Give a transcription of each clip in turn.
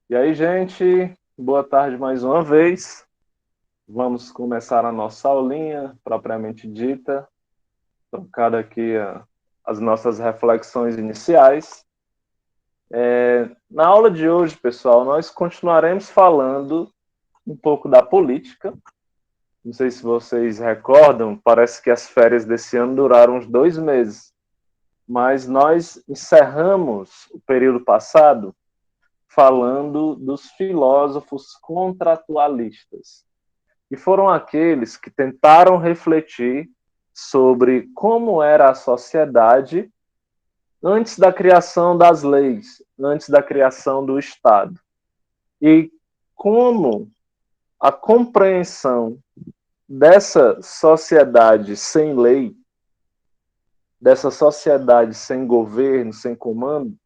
E aí, gente, boa tarde mais uma vez. Vamos começar a nossa aulinha propriamente dita, trocada aqui as nossas reflexões iniciais. Na aula de hoje, pessoal, nós continuaremos falando um pouco da política. Não sei se vocês recordam, parece que as férias desse ano duraram uns 2 meses, mas nós encerramos o período passado falando dos filósofos contratualistas. E foram aqueles que tentaram refletir sobre como era a sociedade antes da criação das leis, antes da criação do Estado. E como a compreensão dessa sociedade sem lei, dessa sociedade sem governo, sem comando,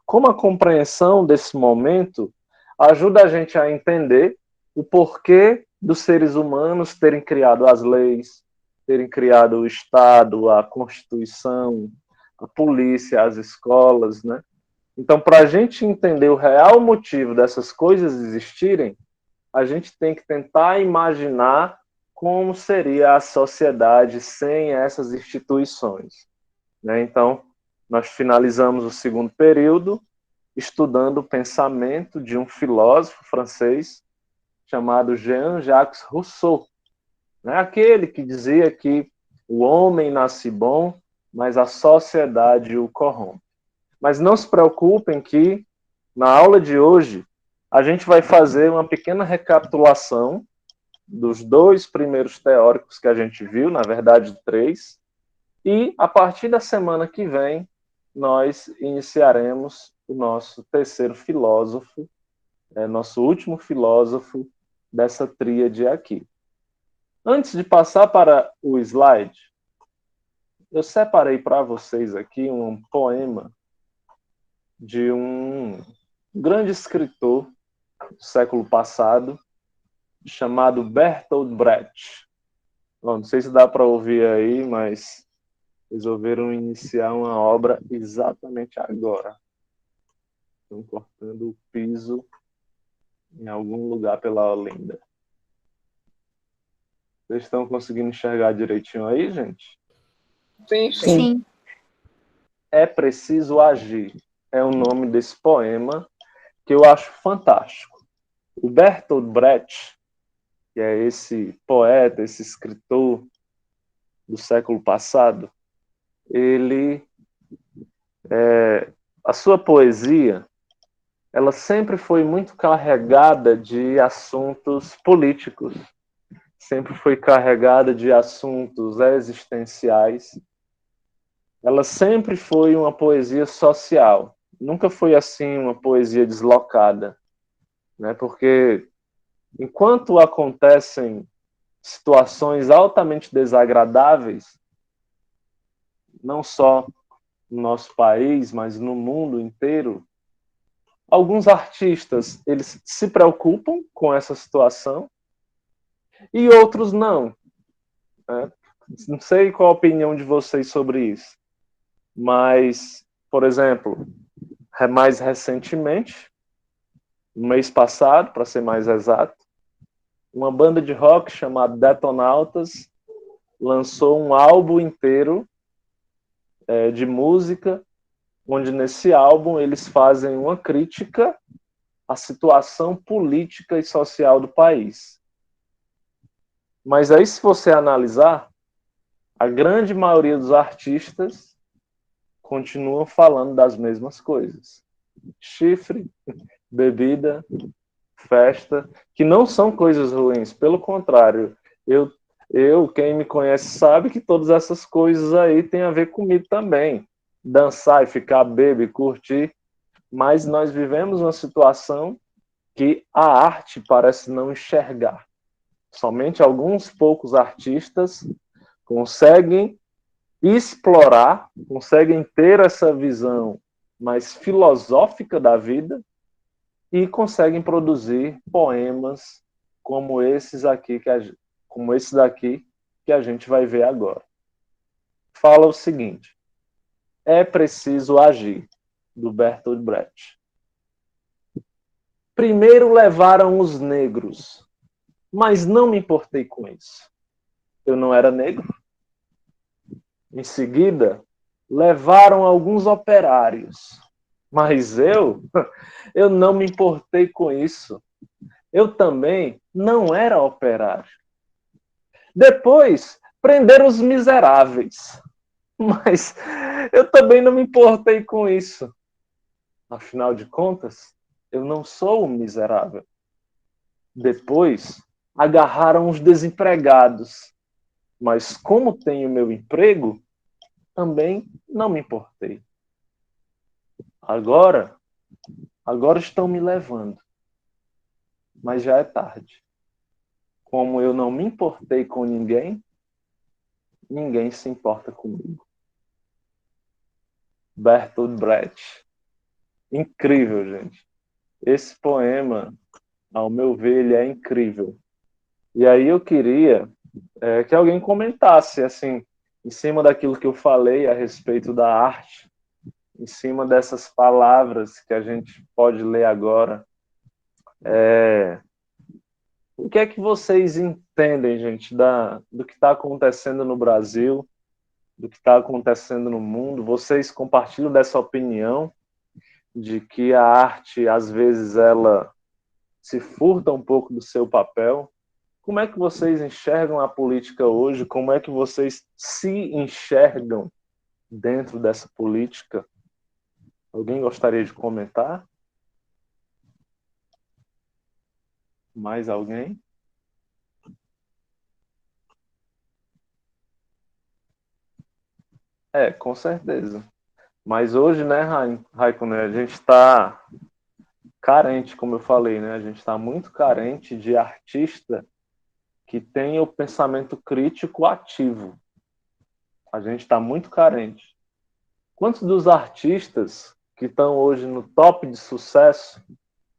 como a compreensão desse momento ajuda a gente a entender o porquê dos seres humanos terem criado as leis, terem criado o Estado, a Constituição, a polícia, as escolas, né? Então, para a gente entender o real motivo dessas coisas existirem, a gente tem que tentar imaginar como seria a sociedade sem essas instituições, né? Então, nós finalizamos o segundo período estudando o pensamento de um filósofo francês chamado Jean-Jacques Rousseau, né? Aquele que dizia que o homem nasce bom, mas a sociedade o corrompe. Mas não se preocupem que, na aula de hoje, a gente vai fazer uma pequena recapitulação dos dois primeiros teóricos que a gente viu, na verdade, três, e a partir da semana que vem, nós iniciaremos o nosso terceiro filósofo, nosso último filósofo dessa tríade aqui. Antes de passar para o slide, eu separei para vocês aqui um poema de um grande escritor do século passado, chamado Bertolt Brecht. Bom, não sei se dá para ouvir aí, mas resolveram iniciar uma obra exatamente agora. Estão cortando o piso em algum lugar pela Olinda. Vocês estão conseguindo enxergar direitinho aí, gente? Sim, sim. Sim. É preciso agir. É o nome desse poema que eu acho fantástico. O Bertolt Brecht, que é esse poeta, esse escritor do século passado, a sua poesia, ela sempre foi muito carregada de assuntos políticos, sempre foi carregada de assuntos existenciais. Ela sempre foi uma poesia social, nunca foi assim uma poesia deslocada, né? Porque enquanto acontecem situações altamente desagradáveis, não só no nosso país, mas no mundo inteiro, alguns artistas eles se preocupam com essa situação e outros não, né? Não sei qual a opinião de vocês sobre isso, mas, por exemplo, mais recentemente, no mês passado, para ser mais exato, uma banda de rock chamada Detonautas lançou um álbum inteiro de música, onde nesse álbum eles fazem uma crítica à situação política e social do país. Mas aí, se você analisar, a grande maioria dos artistas continuam falando das mesmas coisas. Chifre, bebida, festa, que não são coisas ruins, pelo contrário, quem me conhece sabe que todas essas coisas aí têm a ver comigo também. Dançar e ficar bêbado e curtir, mas nós vivemos uma situação que a arte parece não enxergar. Somente alguns poucos artistas conseguem explorar, conseguem ter essa visão mais filosófica da vida e conseguem produzir poemas como esses aqui como esse daqui que a gente vai ver agora. Fala o seguinte: é preciso agir, do Bertolt Brecht. Primeiro levaram os negros, mas não me importei com isso. Eu não era negro. Em seguida, levaram alguns operários, mas eu não me importei com isso. Eu também não era operário. Depois, prenderam os miseráveis, mas eu também não me importei com isso. Afinal de contas, eu não sou um miserável. Depois, agarraram os desempregados, mas como tenho meu emprego, também não me importei. Agora, agora estão me levando, mas já é tarde. Como eu não me importei com ninguém, ninguém se importa comigo. Bertolt Brecht. Incrível, gente. Esse poema, ao meu ver, ele é incrível. E aí eu queria que alguém comentasse, assim, em cima daquilo que eu falei a respeito da arte, em cima dessas palavras que a gente pode ler agora. O que é que vocês entendem, gente, do que está acontecendo no Brasil, do que está acontecendo no mundo? Vocês compartilham dessa opinião de que a arte, às vezes, ela se furta um pouco do seu papel? Como é que vocês enxergam a política hoje? Como é que vocês se enxergam dentro dessa política? Alguém gostaria de comentar? Mais alguém? Com certeza. Mas hoje, né, Raikkonen, a gente está carente, como eu falei, né? A gente está muito carente de artista que tenha o pensamento crítico ativo. A gente está muito carente. Quantos dos artistas que estão hoje no top de sucesso,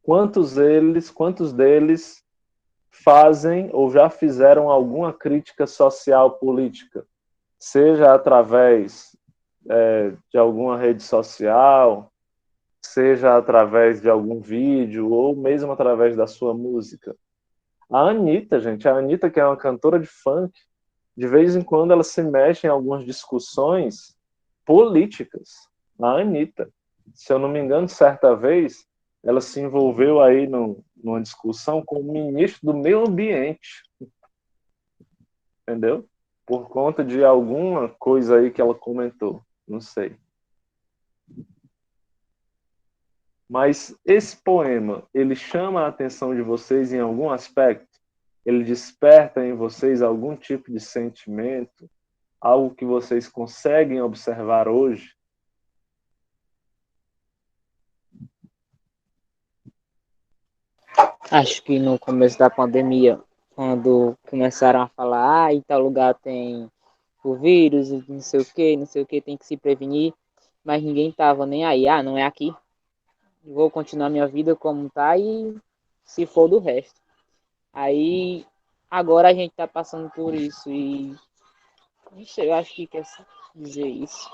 quantos deles fazem ou já fizeram alguma crítica social política? Seja através de alguma rede social, seja através de algum vídeo, ou mesmo através da sua música. A Anitta, gente, a Anitta, que é uma cantora de funk, de vez em quando ela se mexe em algumas discussões políticas. A Anitta, se eu não me engano, certa vez, ela se envolveu aí numa discussão com o ministro do Meio Ambiente, entendeu? Por conta de alguma coisa aí que ela comentou, não sei. Mas esse poema, ele chama a atenção de vocês em algum aspecto? Ele desperta em vocês algum tipo de sentimento? Algo que vocês conseguem observar hoje? Acho que no começo da pandemia, quando começaram a falar, em tal lugar tem o vírus, não sei o que, tem que se prevenir, mas ninguém tava nem aí, não é aqui, vou continuar minha vida como tá e se for do resto. Aí, agora a gente tá passando por isso e, não sei, eu acho que quer dizer isso.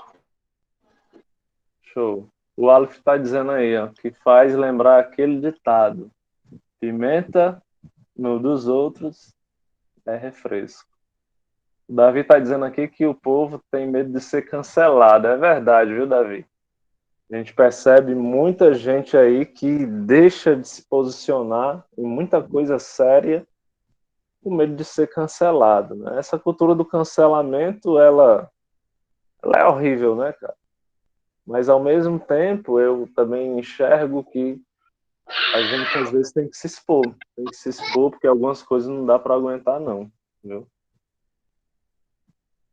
Show. O Aleph está dizendo aí, ó, que faz lembrar aquele ditado: pimenta no dos outros é refresco. O Davi está dizendo aqui que o povo tem medo de ser cancelado. É verdade, viu, Davi? A gente percebe muita gente aí que deixa de se posicionar em muita coisa séria com medo de ser cancelado, né? Essa cultura do cancelamento, ela é horrível, né, cara? Mas ao mesmo tempo, eu também enxergo que a gente às vezes tem que se expor porque algumas coisas não dá para aguentar não, entendeu?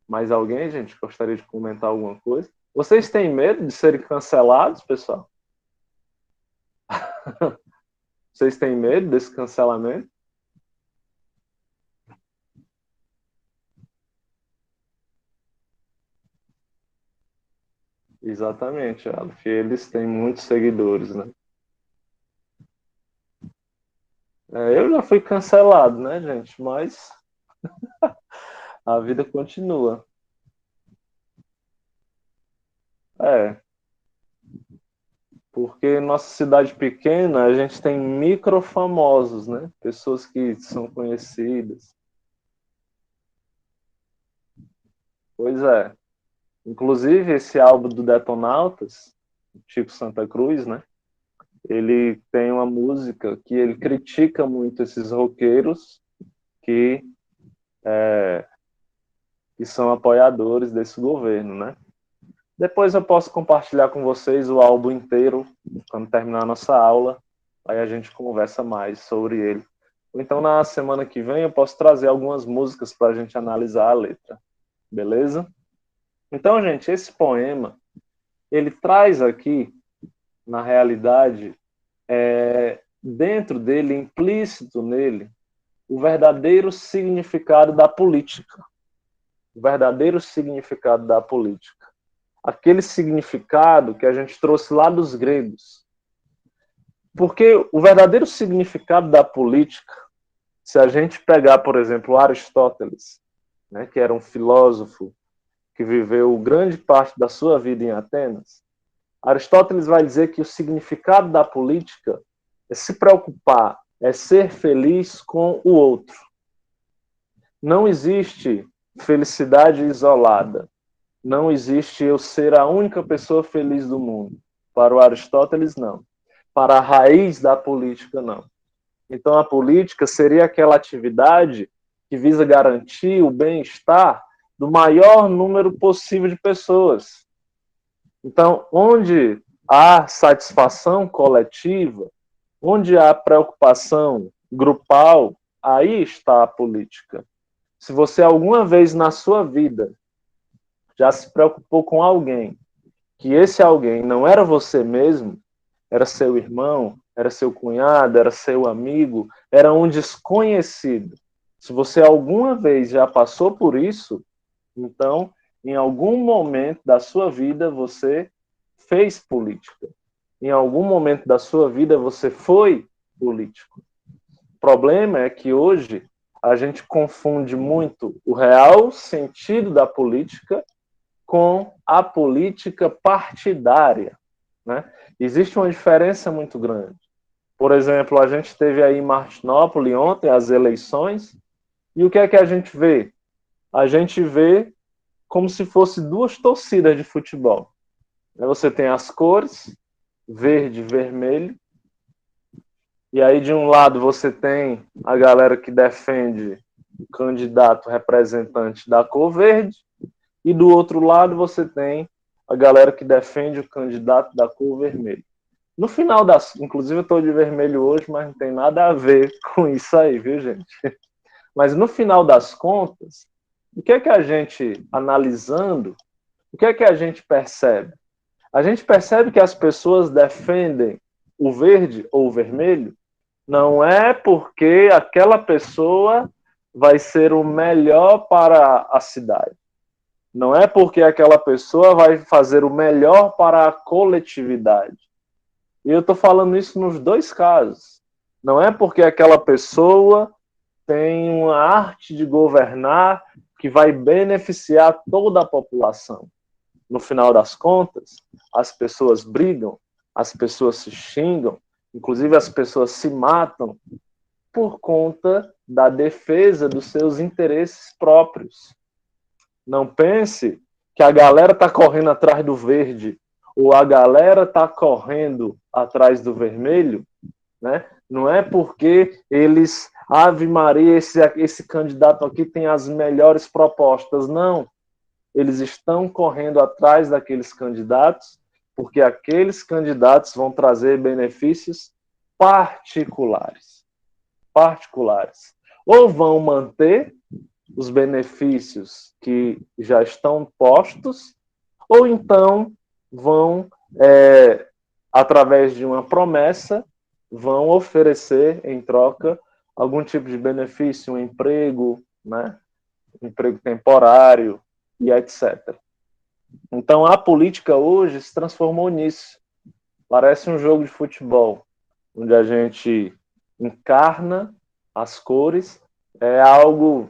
Mais alguém, gente, gostaria de comentar alguma coisa? Vocês têm medo de serem cancelados, pessoal? Vocês têm medo desse cancelamento? Exatamente, Aleph. Eles têm muitos seguidores, né? Eu já fui cancelado, né, gente? Mas a vida continua. É, Porque nossa cidade pequena, a gente tem microfamosos, né? Pessoas que são conhecidas. Pois é. Inclusive, esse álbum do Detonautas, Chico Santa Cruz, né? Ele tem uma música que ele critica muito esses roqueiros que, que são apoiadores desse governo, né? Depois eu posso compartilhar com vocês o álbum inteiro, quando terminar a nossa aula, aí a gente conversa mais sobre ele. Ou então, na semana que vem, eu posso trazer algumas músicas para a gente analisar a letra, beleza? Então, gente, esse poema, ele traz aqui, na realidade, dentro dele, implícito nele, o verdadeiro significado da política. O verdadeiro significado da política. Aquele significado que a gente trouxe lá dos gregos. Porque o verdadeiro significado da política, se a gente pegar, por exemplo, Aristóteles, né, que era um filósofo que viveu grande parte da sua vida em Atenas, Aristóteles vai dizer que o significado da política é se preocupar, é ser feliz com o outro. Não existe felicidade isolada. Não existe eu ser a única pessoa feliz do mundo. Para o Aristóteles, não. Para a raiz da política, não. Então, a política seria aquela atividade que visa garantir o bem-estar do maior número possível de pessoas. Então, onde há satisfação coletiva, onde há preocupação grupal, aí está a política. Se você alguma vez na sua vida já se preocupou com alguém, que esse alguém não era você mesmo, era seu irmão, era seu cunhado, era seu amigo, era um desconhecido. Se você alguma vez já passou por isso, então, em algum momento da sua vida, você fez política. Em algum momento da sua vida, você foi político. O problema é que hoje a gente confunde muito o real sentido da política com a política partidária, né? Existe uma diferença muito grande. Por exemplo, a gente teve aí em Martinópolis ontem as eleições, e o que é que a gente vê? A gente vê como se fosse duas torcidas de futebol. Você tem as cores, verde e vermelho, e aí de um lado você tem a galera que defende o candidato representante da cor verde, e do outro lado você tem a galera que defende o candidato da cor vermelho. No final das... Inclusive eu estou de vermelho hoje, mas não tem nada a ver com isso aí, viu, gente? Mas no final das contas, o que é que a gente, analisando, o que é que a gente percebe? A gente percebe que as pessoas defendem o verde ou o vermelho não é porque aquela pessoa vai ser o melhor para a cidade. Não é porque aquela pessoa vai fazer o melhor para a coletividade. E eu estou falando isso nos dois casos. Não é porque aquela pessoa tem uma arte de governar que vai beneficiar toda a população. No final das contas, as pessoas brigam, as pessoas se xingam, inclusive as pessoas se matam por conta da defesa dos seus interesses próprios. Não pense que a galera está correndo atrás do verde ou a galera está correndo atrás do vermelho, né? Não é porque eles, Ave Maria, esse candidato aqui tem as melhores propostas, não. Eles estão correndo atrás daqueles candidatos porque aqueles candidatos vão trazer benefícios particulares. Particulares. Ou vão manter os benefícios que já estão postos, ou então vão, através de uma promessa, vão oferecer em troca algum tipo de benefício, um emprego, né? Um emprego temporário e etc. Então a política hoje se transformou nisso. Parece um jogo de futebol, onde a gente encarna as cores, é algo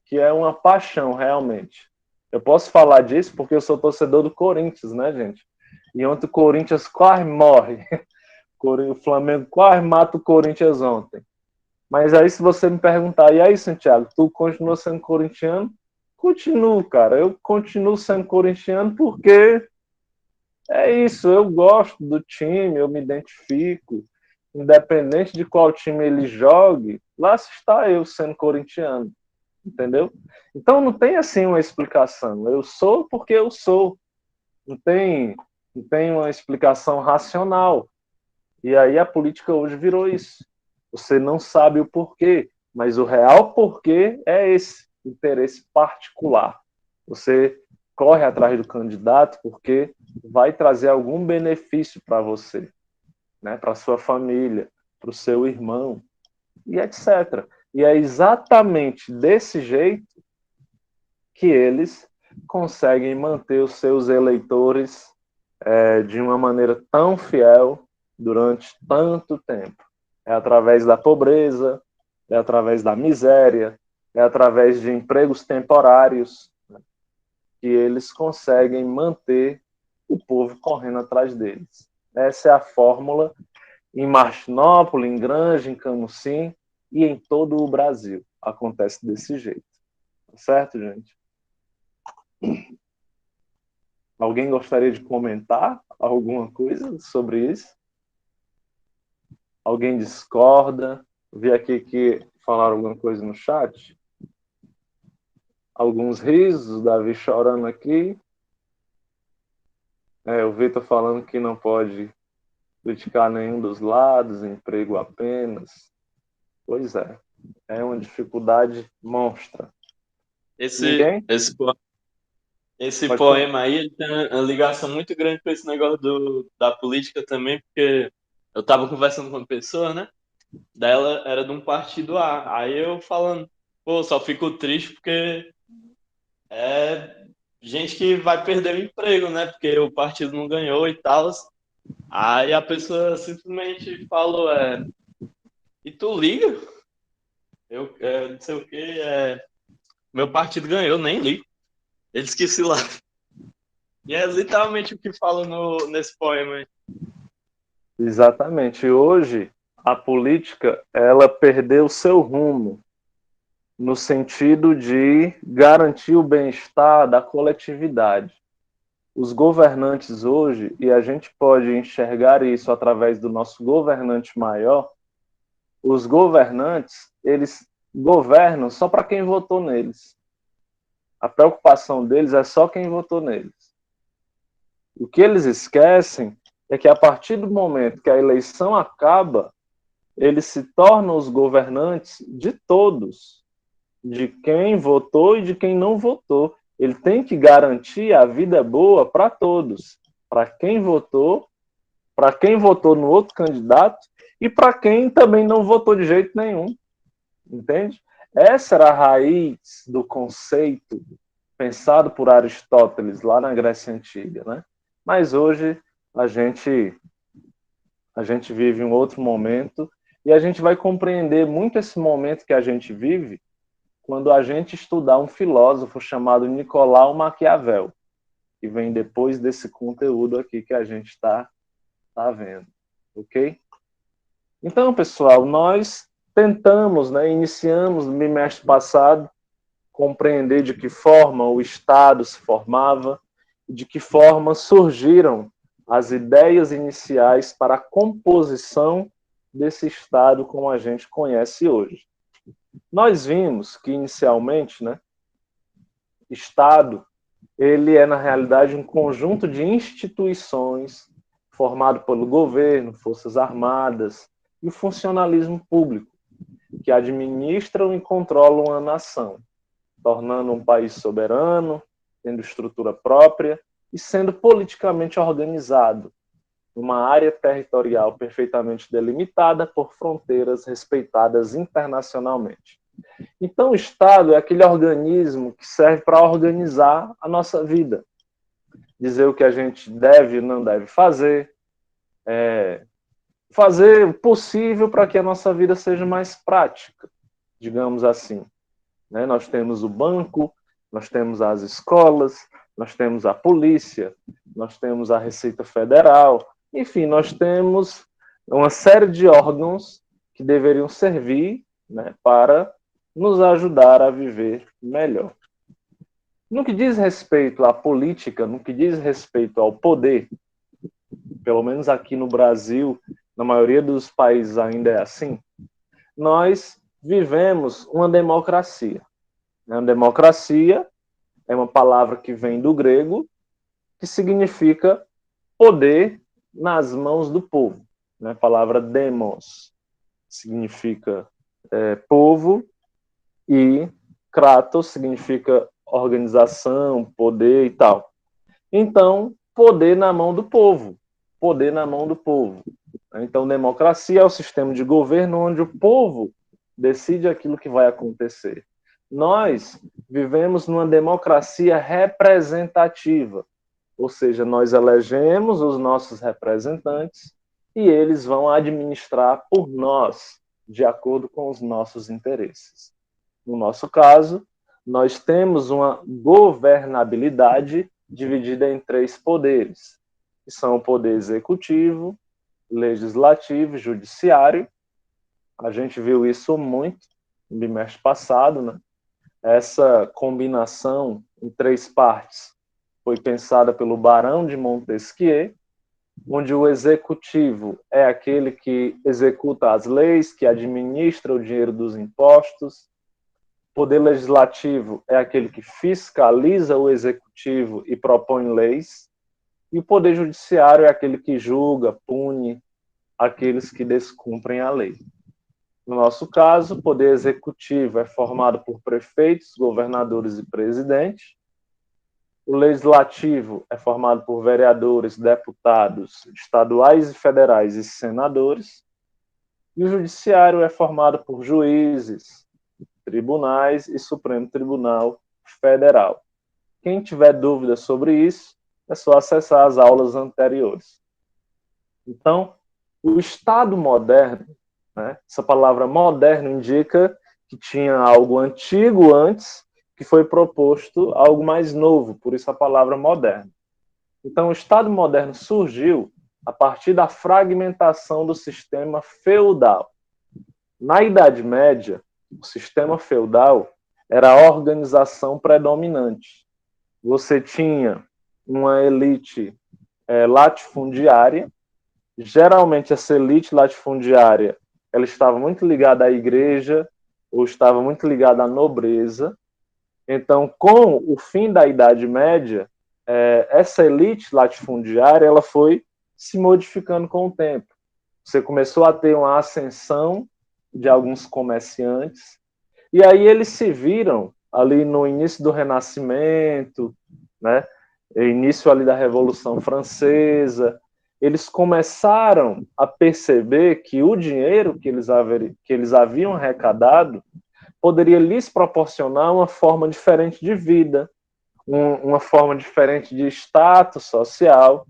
que é uma paixão realmente. Eu posso falar disso porque eu sou torcedor do Corinthians, né, gente? E ontem o Corinthians quase morre. O Flamengo quase mata o Corinthians ontem. Mas aí, se você me perguntar, e aí, Santiago, tu continua sendo corintiano? Continuo, cara. Eu continuo sendo corintiano porque é isso. Eu gosto do time, eu me identifico. Independente de qual time ele jogue, lá está eu sendo corintiano. Entendeu? Então não tem assim uma explicação. Eu sou porque eu sou. Não tem, não tem uma explicação racional. E aí a política hoje virou isso. Você não sabe o porquê, mas o real porquê é esse interesse particular. Você corre atrás do candidato porque vai trazer algum benefício para você, né? Para sua família, para o seu irmão, e etc. E é exatamente desse jeito que eles conseguem manter os seus eleitores de uma maneira tão fiel durante tanto tempo. É através da pobreza, é através da miséria, é através de empregos temporários, né, que eles conseguem manter o povo correndo atrás deles. Essa é a fórmula em Martinópolis, em Granja, em Camusim e em todo o Brasil. Acontece desse jeito. Tá certo, gente? Alguém gostaria de comentar alguma coisa sobre isso? Alguém discorda? Vi aqui que falaram alguma coisa no chat. Alguns risos, Davi chorando aqui. O Vitor falando que não pode criticar nenhum dos lados, emprego apenas. Pois é uma dificuldade monstra. Esse, Ninguém? esse, po- esse Pode falar. poema aí, ele tem uma ligação muito grande com esse negócio da política também, porque eu tava conversando com uma pessoa, né? Daí ela era de um partido A. Aí eu falando, pô, só fico triste porque é gente que vai perder o emprego, né? Porque o partido não ganhou e tal. Aí a pessoa simplesmente falou, e tu liga? Não sei o quê, meu partido ganhou, nem ligo. Ele esqueci lá. E é literalmente o que fala nesse poema aí. Exatamente. Hoje, a política, ela perdeu seu rumo no sentido de garantir o bem-estar da coletividade. Os governantes hoje, e a gente pode enxergar isso através do nosso governante maior, os governantes, eles governam só para quem votou neles. A preocupação deles é só quem votou neles. O que eles esquecem é que a partir do momento que a eleição acaba, eles se tornam os governantes de todos, de quem votou e de quem não votou. Ele tem que garantir a vida boa para todos, para quem votou no outro candidato e para quem também não votou de jeito nenhum, entende? Essa era a raiz do conceito pensado por Aristóteles lá na Grécia Antiga, né? Mas hoje a gente vive um outro momento e a gente vai compreender muito esse momento que a gente vive quando a gente estudar um filósofo chamado Nicolau Maquiavel, que vem depois desse conteúdo aqui que a gente está vendo, ok? Então, pessoal, nós tentamos, né, iniciamos no bimestre passado, compreender de que forma o Estado se formava, de que forma surgiram as ideias iniciais para a composição desse Estado como a gente conhece hoje. Nós vimos que, inicialmente, né, Estado, ele é, na realidade, um conjunto de instituições formado pelo governo, forças armadas e o funcionalismo público, que administram e controlam a nação, tornando um país soberano, tendo estrutura própria e sendo politicamente organizado, numa área territorial perfeitamente delimitada por fronteiras respeitadas internacionalmente. Então, o Estado é aquele organismo que serve para organizar a nossa vida, dizer o que a gente deve e não deve fazer, fazer o possível para que a nossa vida seja mais prática, digamos assim. Né? Nós temos o banco, nós temos as escolas, nós temos a polícia, nós temos a Receita Federal, enfim, nós temos uma série de órgãos que deveriam servir, né, para nos ajudar a viver melhor. No que diz respeito à política, no que diz respeito ao poder, pelo menos aqui no Brasil, na maioria dos países ainda é assim, nós vivemos uma democracia. Uma democracia é uma palavra que vem do grego, que significa poder nas mãos do povo. A palavra demos significa povo e kratos significa organização, poder e tal. Então, poder na mão do povo. Poder na mão do povo. Então, democracia é o sistema de governo onde o povo decide aquilo que vai acontecer. Nós vivemos numa democracia representativa, ou seja, nós elegemos os nossos representantes e eles vão administrar por nós, de acordo com os nossos interesses. No nosso caso, nós temos uma governabilidade dividida em 3 poderes, que são o poder executivo, legislativo e judiciário. A gente viu isso muito no bimestre passado, né? Essa combinação em 3 partes foi pensada pelo Barão de Montesquieu, onde o executivo é aquele que executa as leis, que administra o dinheiro dos impostos. O poder legislativo é aquele que fiscaliza o executivo e propõe leis. E o poder judiciário é aquele que julga, pune aqueles que descumprem a lei. No nosso caso, o poder executivo é formado por prefeitos, governadores e presidente. O legislativo é formado por vereadores, deputados estaduais e federais e senadores. E o judiciário é formado por juízes, tribunais e Supremo Tribunal Federal. Quem tiver dúvidas sobre isso, é só acessar as aulas anteriores. Então, o Estado moderno, né, essa palavra moderno indica que tinha algo antigo antes, que foi proposto algo mais novo, por isso a palavra moderno. Então, o Estado moderno surgiu a partir da fragmentação do sistema feudal. Na Idade Média, o sistema feudal era a organização predominante. Você tinha uma elite latifundiária. Geralmente, essa elite latifundiária ela estava muito ligada à igreja ou estava muito ligada à nobreza. Então, com o fim da Idade Média, essa elite latifundiária ela foi se modificando com o tempo. Você começou a ter uma ascensão de alguns comerciantes, e aí eles se viram ali no início do Renascimento, né, início ali da Revolução Francesa, eles começaram a perceber que o dinheiro que eles haviam arrecadado poderia lhes proporcionar uma forma diferente de vida, uma forma diferente de status social,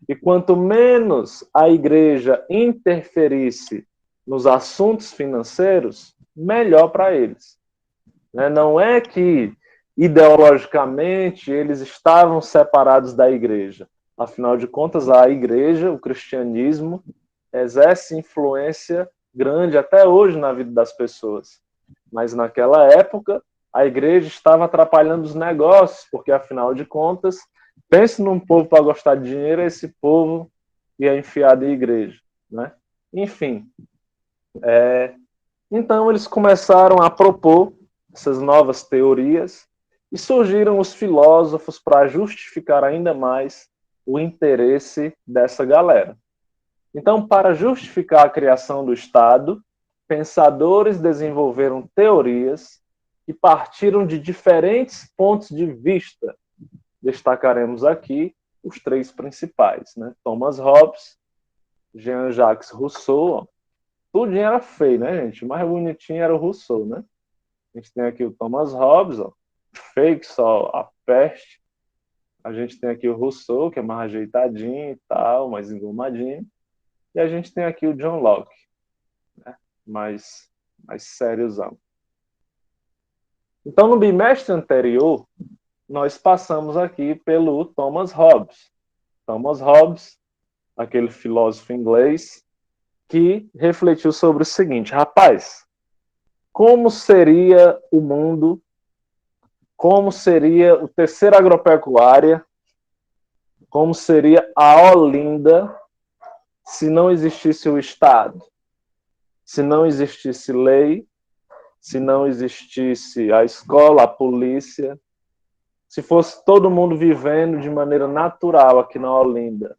e quanto menos a igreja interferisse nos assuntos financeiros, melhor para eles. Não é que ideologicamente eles estavam separados da igreja. Afinal de contas, a igreja, o cristianismo, exerce influência grande até hoje na vida das pessoas. Mas naquela época, a igreja estava atrapalhando os negócios, porque afinal de contas, pense num povo para gostar de dinheiro, esse povo ia enfiar de igreja, né? Enfim, então eles começaram a propor essas novas teorias e surgiram os filósofos para justificar ainda mais o interesse dessa galera. Então, para justificar a criação do Estado, pensadores desenvolveram teorias que partiram de diferentes pontos de vista. Destacaremos aqui os 3 principais, né? Thomas Hobbes, Jean-Jacques Rousseau. Tudinho era feio, né, gente? O mais bonitinho era o Rousseau, né? A gente tem aqui o Thomas Hobbes, ó, feio que só a peste. A gente tem aqui o Rousseau, que é mais ajeitadinho e tal, mais engomadinho. E a gente tem aqui o John Locke, né? mais sériozão. Então, no bimestre anterior, nós passamos aqui pelo Thomas Hobbes. Thomas Hobbes, aquele filósofo inglês, que refletiu sobre o seguinte: rapaz, como seria o mundo, como seria o terceiro agropecuária, como seria a Olinda se não existisse o Estado, se não existisse lei, se não existisse a escola, a polícia, se fosse todo mundo vivendo de maneira natural aqui na Olinda.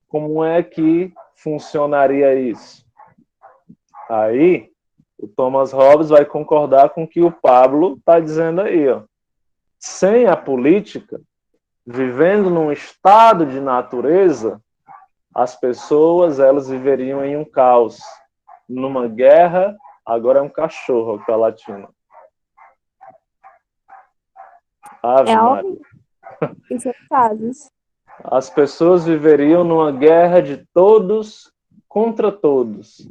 Como é que funcionaria isso? Aí, o Thomas Hobbes vai concordar com o que o Pablo está dizendo aí. Ó. Sem a política, vivendo num estado de natureza, as pessoas elas viveriam em um caos, numa guerra. Agora é um cachorro que é latino. Ave Maria. Em seus casos. As pessoas viveriam numa guerra de todos contra todos.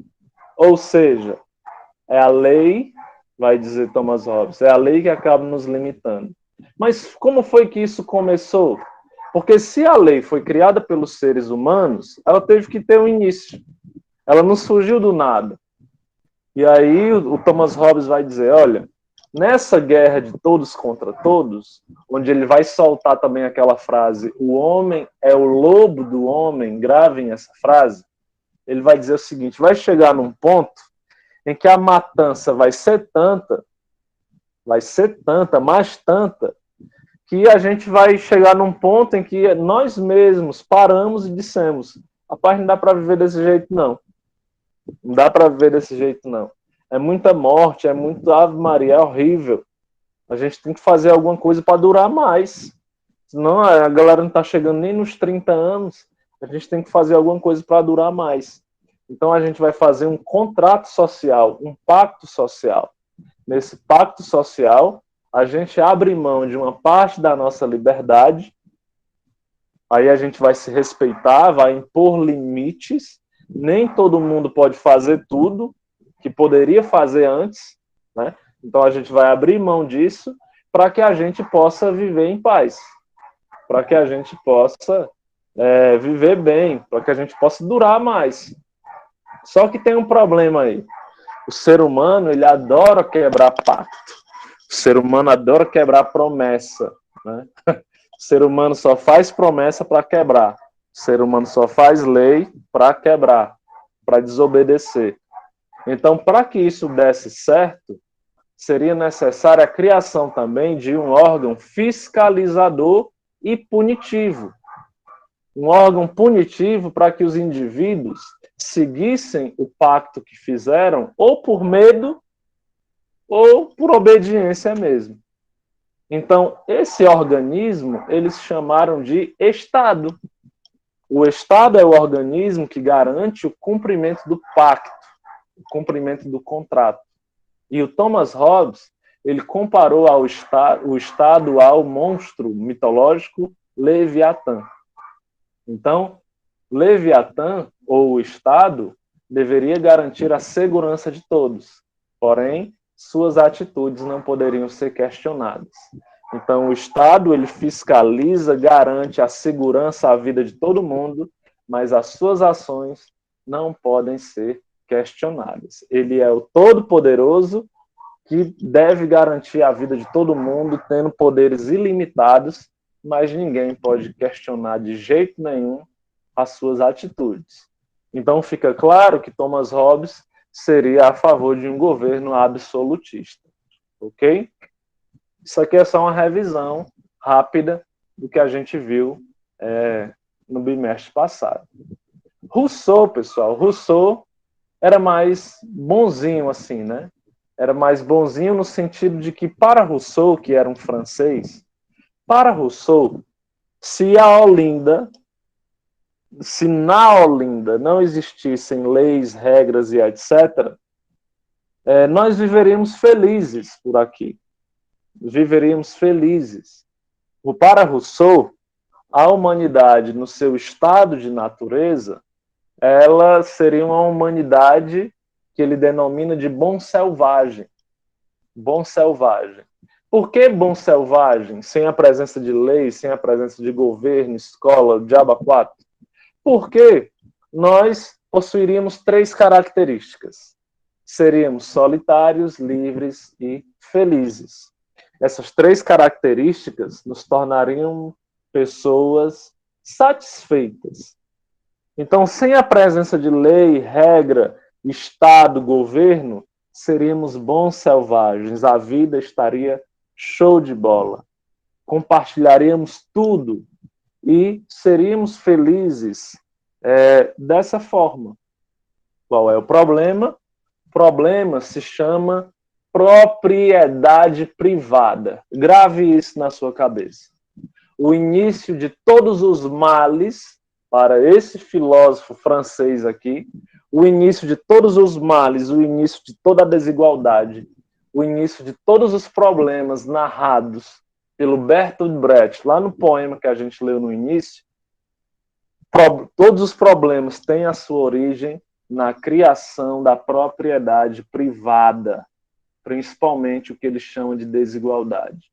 Ou seja, é a lei, vai dizer Thomas Hobbes, é a lei que acaba nos limitando. Mas como foi que isso começou? Porque se a lei foi criada pelos seres humanos, ela teve que ter um início. Ela não surgiu do nada. E aí o Thomas Hobbes vai dizer, olha, nessa guerra de todos contra todos, onde ele vai soltar também aquela frase, o homem é o lobo do homem, gravem essa frase, ele vai dizer o seguinte, vai chegar num ponto em que a matança vai ser tanta, mais tanta, que a gente vai chegar num ponto em que nós mesmos paramos e dissemos, rapaz, não dá para viver desse jeito, não. Não dá para viver desse jeito, não. É muita morte, é muito Ave Maria, é horrível. A gente tem que fazer alguma coisa para durar mais. Senão a galera não está chegando nem nos 30 anos. A gente tem que fazer alguma coisa para durar mais. Então a gente vai fazer um contrato social, um pacto social. Nesse pacto social, a gente abre mão de uma parte da nossa liberdade. Aí a gente vai se respeitar, vai impor limites. Nem todo mundo pode fazer tudo que poderia fazer antes, né? Então a gente vai abrir mão disso para que a gente possa viver em paz, para que a gente possa viver bem, para que a gente possa durar mais. Só que tem um problema aí. O ser humano, ele adora quebrar pacto. O ser humano adora quebrar promessa, né? O ser humano só faz promessa para quebrar. O ser humano só faz lei para quebrar, para desobedecer. Então, para que isso desse certo, seria necessária a criação também de um órgão fiscalizador e punitivo. Um órgão punitivo para que os indivíduos seguissem o pacto que fizeram, ou por medo, ou por obediência mesmo. Então, esse organismo, eles chamaram de Estado. O Estado é o organismo que garante o cumprimento do pacto, o cumprimento do contrato. E o Thomas Hobbes, ele comparou o Estado ao monstro mitológico Leviatã. Então, Leviatã, ou o Estado, deveria garantir a segurança de todos, porém, suas atitudes não poderiam ser questionadas. Então, o Estado, ele fiscaliza, garante a segurança, a vida de todo mundo, mas as suas ações não podem ser questionadas. Ele é o Todo-Poderoso que deve garantir a vida de todo mundo, tendo poderes ilimitados, mas ninguém pode questionar de jeito nenhum as suas atitudes. Então fica claro que Thomas Hobbes seria a favor de um governo absolutista. Ok? Isso aqui é só uma revisão rápida do que a gente viu no bimestre passado. Rousseau, pessoal, Rousseau era mais bonzinho assim, né? Era mais bonzinho no sentido de que para Rousseau, que era um francês, para Rousseau, se na Olinda não existissem leis, regras e etc., nós viveríamos felizes por aqui. Viveríamos felizes. Para Rousseau, a humanidade, no seu estado de natureza, ela seria uma humanidade que ele denomina de bom selvagem. Bom selvagem. Por que bom selvagem, sem a presença de lei, sem a presença de governo, escola, diabo a quatro? Porque nós possuiríamos 3 características. Seríamos solitários, livres e felizes. Essas 3 características nos tornariam pessoas satisfeitas. Então, sem a presença de lei, regra, Estado, governo, seríamos bons selvagens. A vida estaria show de bola. Compartilharíamos tudo e seríamos felizes dessa forma. Qual é o problema? O problema se chama propriedade privada. Grave isso na sua cabeça. O início de todos os males, para esse filósofo francês aqui, o início de todos os males, o início de toda a desigualdade, o início de todos os problemas narrados pelo Bertolt Brecht, lá no poema que a gente leu no início, todos os problemas têm a sua origem na criação da propriedade privada, principalmente o que eles chamam de desigualdade.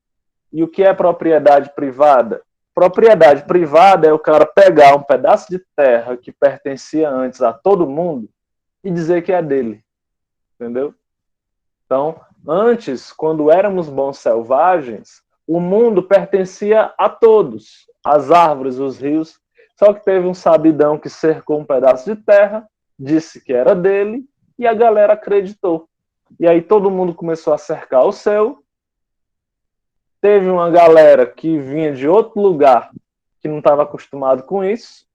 E o que é propriedade privada? Propriedade privada é o cara pegar um pedaço de terra que pertencia antes a todo mundo e dizer que é dele. Entendeu? Então, antes, quando éramos bons selvagens, o mundo pertencia a todos, as árvores, os rios. Só que teve um sabidão que cercou um pedaço de terra, disse que era dele, e a galera acreditou. E aí todo mundo começou a cercar o céu. Teve uma galera que vinha de outro lugar, que não estava acostumado com isso.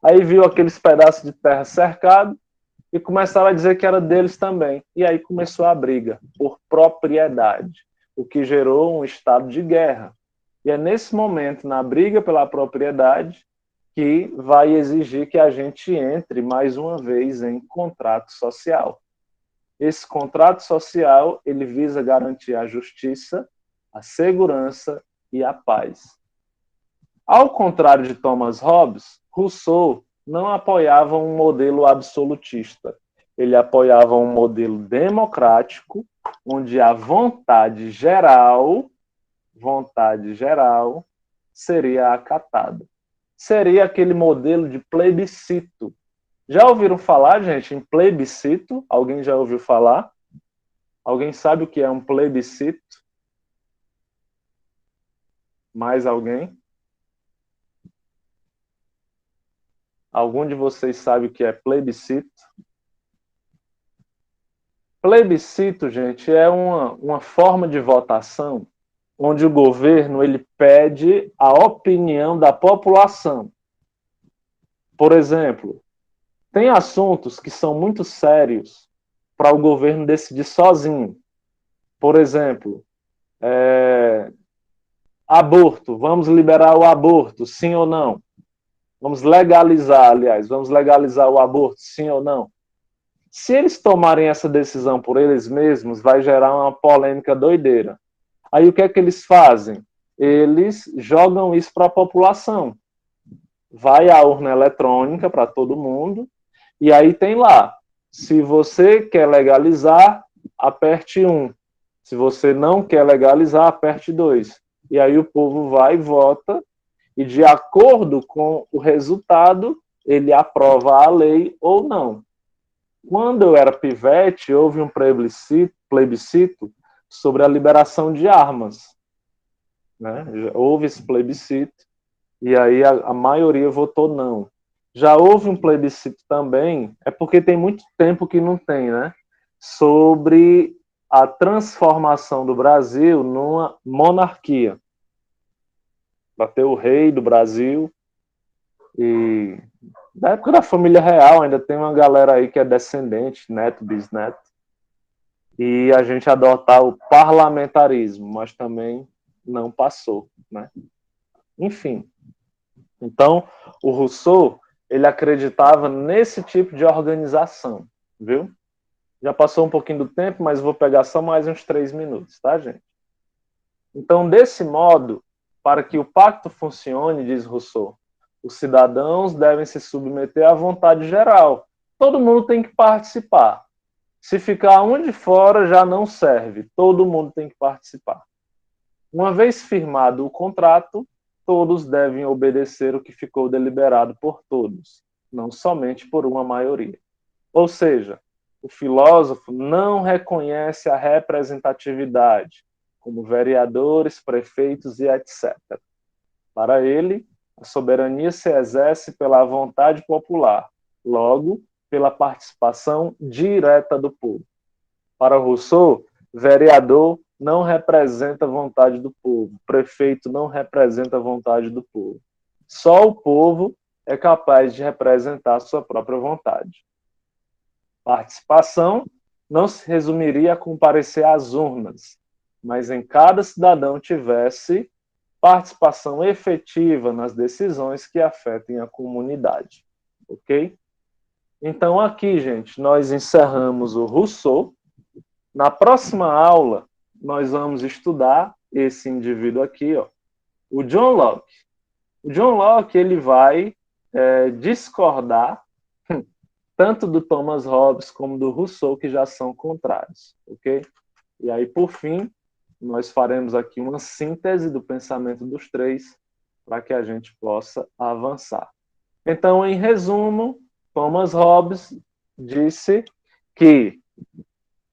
Aí viu aqueles pedaços de terra cercados e começaram a dizer que era deles também. E aí começou a briga por propriedade, o que gerou um estado de guerra. E é nesse momento, na briga pela propriedade, que vai exigir que a gente entre mais uma vez em contrato social. Esse contrato social, ele visa garantir a justiça, a segurança e a paz. Ao contrário de Thomas Hobbes, Rousseau não apoiava um modelo absolutista. Ele apoiava um modelo democrático, onde a vontade geral seria acatada. Seria aquele modelo de plebiscito. Já ouviram falar, gente, em plebiscito? Alguém já ouviu falar? Alguém sabe o que é um plebiscito? Mais alguém? Algum de vocês sabe o que é plebiscito? Plebiscito, gente, é uma forma de votação onde o governo ele pede a opinião da população. Por exemplo, tem assuntos que são muito sérios para o governo decidir sozinho. Por exemplo, aborto. Vamos liberar o aborto, sim ou não? Vamos legalizar o aborto, sim ou não? Se eles tomarem essa decisão por eles mesmos, vai gerar uma polêmica doideira. Aí o que é que eles fazem? Eles jogam isso para a população. Vai a urna eletrônica para todo mundo, e aí tem lá, se você quer legalizar, aperte 1. Se você não quer legalizar, aperte 2. E aí o povo vai e vota, e de acordo com o resultado, ele aprova a lei ou não. Quando eu era pivete, houve um plebiscito sobre a liberação de armas. Né? Houve esse plebiscito, e aí a maioria votou não. Já houve um plebiscito também, é porque tem muito tempo que não tem, né? Sobre a transformação do Brasil numa monarquia. Para ter o rei do Brasil, e da época da família real ainda tem uma galera aí que é descendente, neto, bisneto, e a gente adotar o parlamentarismo, mas também não passou, né? Enfim, então o Rousseau ele acreditava nesse tipo de organização, viu? Já passou um pouquinho do tempo, mas vou pegar só mais uns 3 minutos, tá, gente? Então, desse modo, para que o pacto funcione, diz Rousseau, os cidadãos devem se submeter à vontade geral. Todo mundo tem que participar. Se ficar um de fora, já não serve. Todo mundo tem que participar. Uma vez firmado o contrato, todos devem obedecer o que ficou deliberado por todos, não somente por uma maioria. Ou seja, o filósofo não reconhece a representatividade, como vereadores, prefeitos e etc. Para ele, a soberania se exerce pela vontade popular, logo, pela participação direta do povo. Para Rousseau, vereador não representa a vontade do povo, prefeito não representa a vontade do povo. Só o povo é capaz de representar a sua própria vontade. Participação não se resumiria a comparecer às urnas, mas em cada cidadão tivesse participação efetiva nas decisões que afetem a comunidade. Ok? Então, aqui, gente, nós encerramos o Rousseau. Na próxima aula, nós vamos estudar esse indivíduo aqui, ó, o John Locke. O John Locke, ele vai discordar tanto do Thomas Hobbes como do Rousseau, que já são contrários, ok? E aí, por fim, nós faremos aqui uma síntese do pensamento dos três para que a gente possa avançar. Então, em resumo, Thomas Hobbes disse que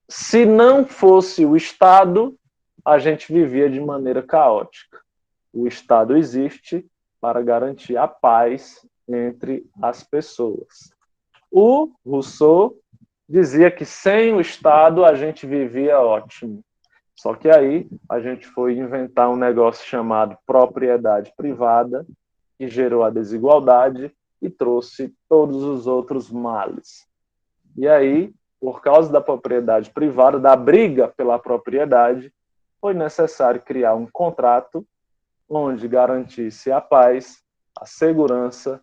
se não fosse o Estado, a gente vivia de maneira caótica. O Estado existe para garantir a paz entre as pessoas. O Rousseau dizia que sem o Estado a gente vivia ótimo. Só que aí a gente foi inventar um negócio chamado propriedade privada, que gerou a desigualdade e trouxe todos os outros males. E aí, por causa da propriedade privada, da briga pela propriedade, foi necessário criar um contrato onde garantisse a paz, a segurança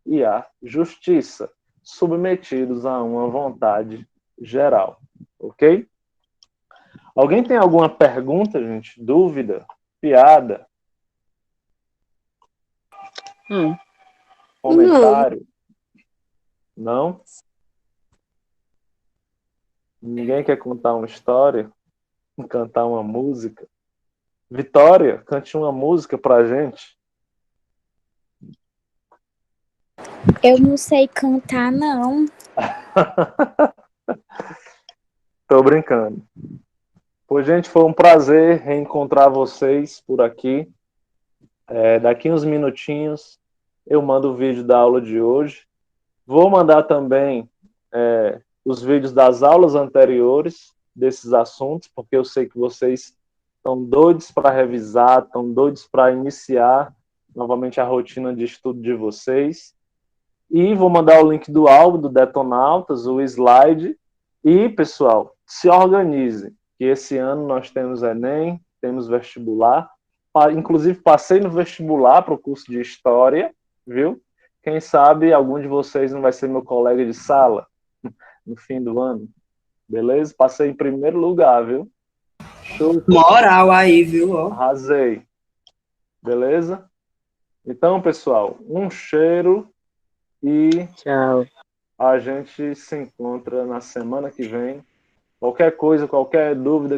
e a justiça, submetidos a uma vontade geral. Ok? Alguém tem alguma pergunta, gente? Dúvida? Piada? Comentário? Não? Ninguém quer contar uma história? Cantar uma música? Vitória, cante uma música pra gente. Eu não sei cantar, não. Tô brincando. Pois, gente, foi um prazer reencontrar vocês por aqui. Daqui uns minutinhos eu mando o vídeo da aula de hoje. Vou mandar também os vídeos das aulas anteriores desses assuntos, porque eu sei que vocês estão doidos para revisar, estão doidos para iniciar novamente a rotina de estudo de vocês. E vou mandar o link do álbum do Detonautas, o slide. E, pessoal, se organizem, que esse ano nós temos Enem, temos vestibular. Inclusive, passei no vestibular para o curso de História, viu? Quem sabe algum de vocês não vai ser meu colega de sala no fim do ano. Beleza? Passei em primeiro lugar, viu? Show. Moral aí, viu? Arrasei. Beleza? Então, pessoal, um cheiro e Tchau. a gente se encontra na semana que vem. Qualquer coisa, qualquer dúvida